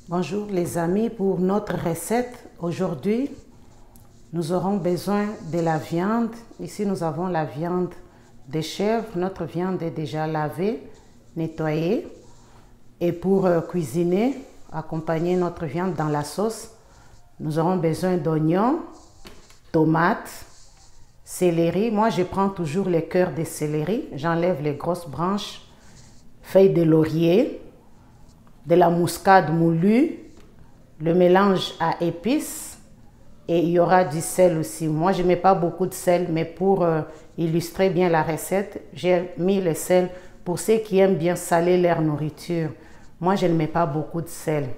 Bonjour les amis, pour notre recette aujourd'hui, nous aurons besoin de la viande. Ici nous avons la viande de chèvre. Notre viande est déjà lavée, nettoyée. Et pour cuisiner, accompagner notre viande dans la sauce, nous aurons besoin d'oignons, tomates, céleri. Moi je prends toujours les cœurs de céleri, j'enlève les grosses branches, feuilles de laurier, de la muscade moulue, le mélange à épices et il y aura du sel aussi. Moi, je ne mets pas beaucoup de sel, mais pour illustrer bien la recette, j'ai mis le sel pour ceux qui aiment bien saler leur nourriture. Moi, je ne mets pas beaucoup de sel.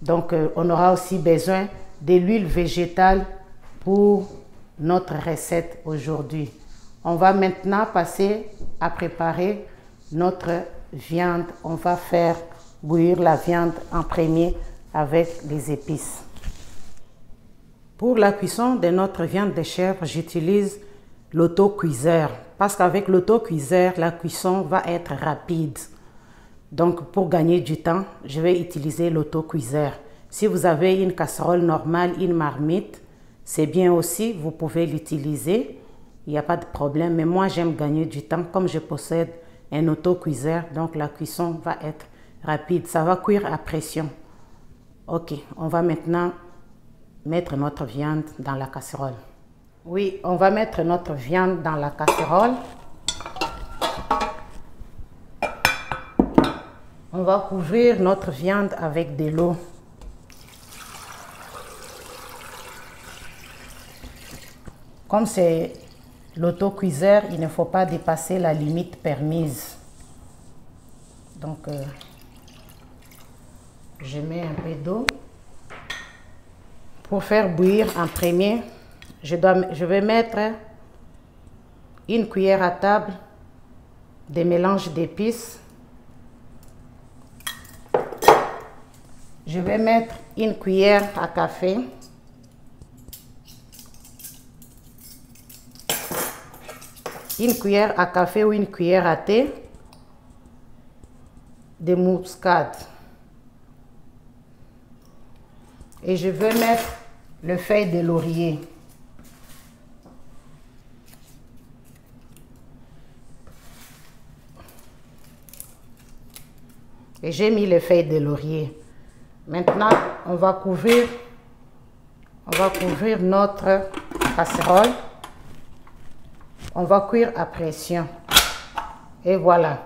Donc, on aura aussi besoin de l'huile végétale pour notre recette aujourd'hui. On va maintenant passer à préparer notre viande. On va faire bouillir la viande en premier avec les épices. Pour la cuisson de notre viande de chèvre, j'utilise l'autocuiseur parce qu'avec l'autocuiseur, la cuisson va être rapide. Donc, pour gagner du temps, je vais utiliser l'autocuiseur. Si vous avez une casserole normale, une marmite, c'est bien aussi, vous pouvez l'utiliser. Il n'y a pas de problème, mais moi, j'aime gagner du temps. Comme je possède un autocuiseur, donc la cuisson va être rapide. Ça va cuire à pression. Ok, on va maintenant mettre notre viande dans la casserole. Oui, on va mettre notre viande dans la casserole. On va couvrir notre viande avec de l'eau. Comme c'est l'autocuiseur, il ne faut pas dépasser la limite permise. Donc, je mets un peu d'eau. Pour faire bouillir en premier, je vais mettre une cuillère à table de mélange d'épices. Je vais mettre une cuillère à café. Une cuillère à café ou une cuillère à thé de muscade. Et je vais mettre le feuille de laurier. Et j'ai mis les feuilles de laurier. Maintenant, on va couvrir notre casserole. On va cuire à pression. Et voilà,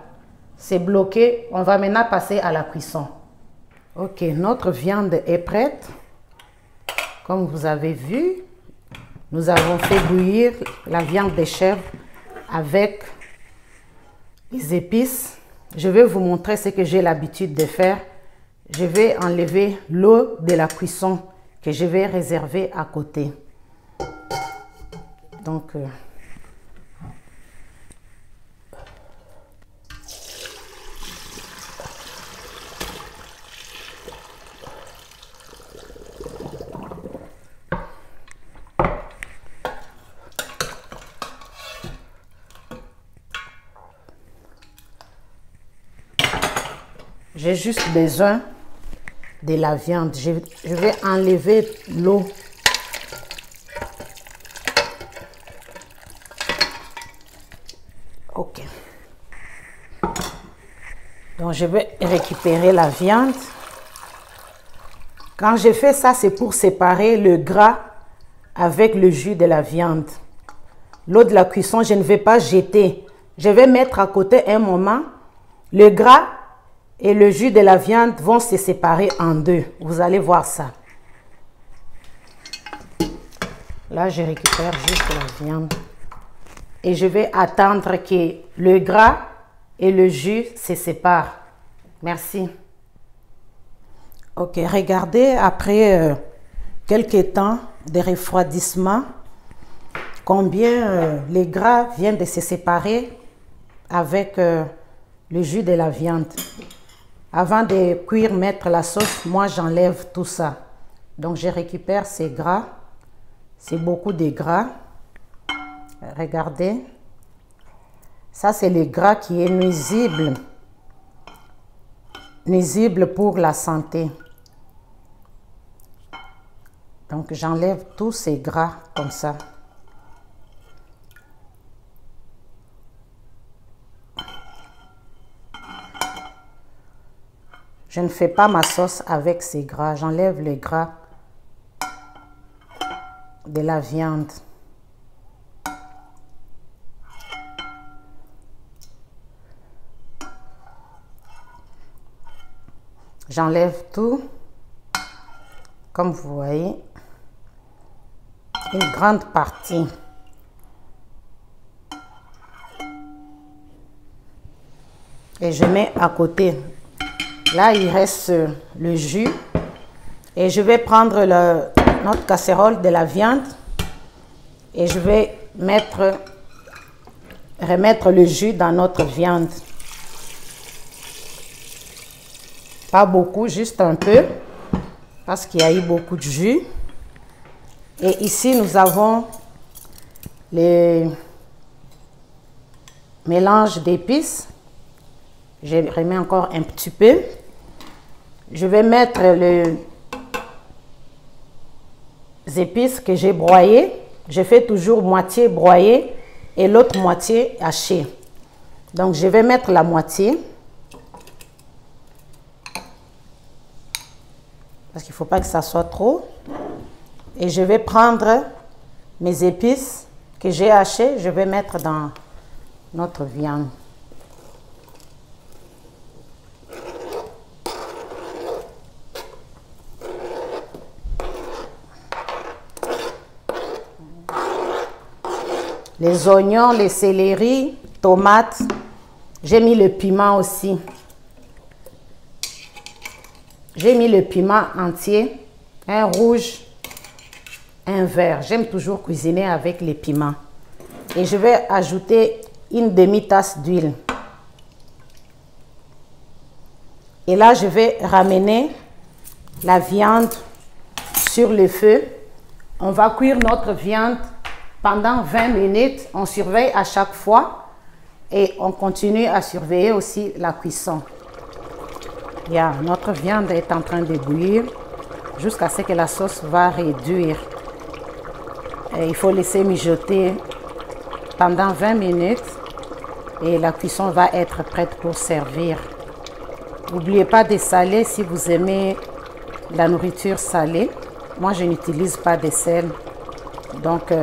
c'est bloqué. On va maintenant passer à la cuisson. Ok, notre viande est prête. Comme vous avez vu, nous avons fait bouillir la viande de chèvre avec les épices. Je vais vous montrer ce que j'ai l'habitude de faire. Je vais enlever l'eau de la cuisson que je vais réserver à côté. Donc, j'ai juste besoin de la viande. Je vais enlever l'eau. Ok. Donc, je vais récupérer la viande. Quand je fais ça, c'est pour séparer le gras avec le jus de la viande. L'eau de la cuisson, je ne vais pas jeter. Je vais mettre à côté un moment. Le gras et le jus de la viande vont se séparer en deux. Vous allez voir ça. Là, je récupère juste la viande. Et je vais attendre que le gras et le jus se séparent. Merci. Ok, regardez, après quelques temps de refroidissement, combien les gras viennent de se séparer avec le jus de la viande. Avant de cuire, mettre la sauce, moi j'enlève tout ça. Donc je récupère ces gras. C'est beaucoup de gras. Regardez. Ça c'est le gras qui est nuisible. Nuisible pour la santé. Donc j'enlève tous ces gras comme ça. Je ne fais pas ma sauce avec ces gras. J'enlève les gras de la viande. J'enlève tout, comme vous voyez, une grande partie. Et je mets à côté. Là, il reste le jus. Et je vais prendre notre casserole de la viande et je vais remettre le jus dans notre viande. Pas beaucoup, juste un peu, parce qu'il y a eu beaucoup de jus. Et ici, nous avons les mélanges d'épices. Je remets encore un petit peu. Je vais mettre les épices que j'ai broyées. Je fais toujours moitié broyée et l'autre moitié hachée. Donc, je vais mettre la moitié. Parce qu'il ne faut pas que ça soit trop. Et je vais prendre mes épices que j'ai hachées. Je vais mettre dans notre viande. Les oignons, les céleris, tomates. J'ai mis le piment aussi. J'ai mis le piment entier, un rouge, un vert. J'aime toujours cuisiner avec les piments. Et je vais ajouter une demi-tasse d'huile. Et là, je vais ramener la viande sur le feu. On va cuire notre viande pendant 20 minutes. On surveille à chaque fois et on continue à surveiller aussi la cuisson. Notre viande est en train de bouillir jusqu'à ce que la sauce va réduire. Et il faut laisser mijoter pendant 20 minutes et la cuisson va être prête pour servir. N'oubliez pas de saler si vous aimez la nourriture salée. Moi, je n'utilise pas de sel. Donc,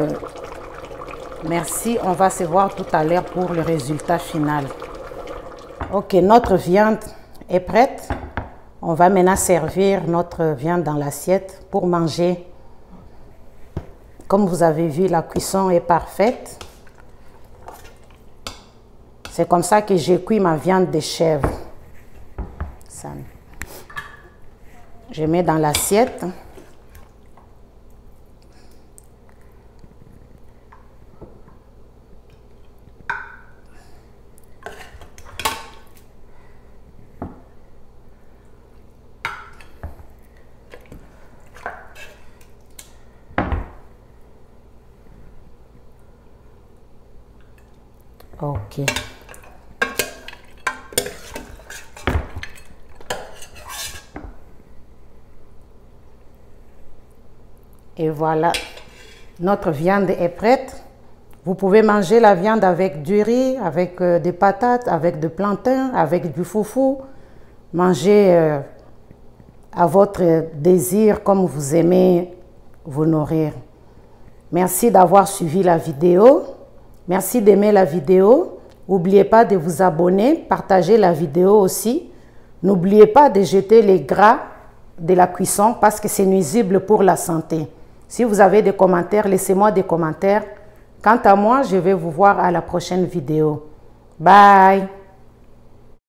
merci. On va se voir tout à l'heure pour le résultat final. Ok, notre viande est prête. On va maintenant servir notre viande dans l'assiette pour manger. Comme vous avez vu, la cuisson est parfaite. C'est comme ça que j'ai cuit ma viande de chèvre. Ça. Je mets dans l'assiette. Ok. Et voilà, notre viande est prête. Vous pouvez manger la viande avec du riz, avec des patates, avec du plantain, avec du foufou. Mangez à votre désir comme vous aimez vous nourrir. Merci d'avoir suivi la vidéo. Merci d'aimer la vidéo. N'oubliez pas de vous abonner, partager la vidéo aussi. N'oubliez pas de jeter les gras de la cuisson parce que c'est nuisible pour la santé. Si vous avez des commentaires, laissez-moi des commentaires. Quant à moi, je vais vous voir à la prochaine vidéo. Bye!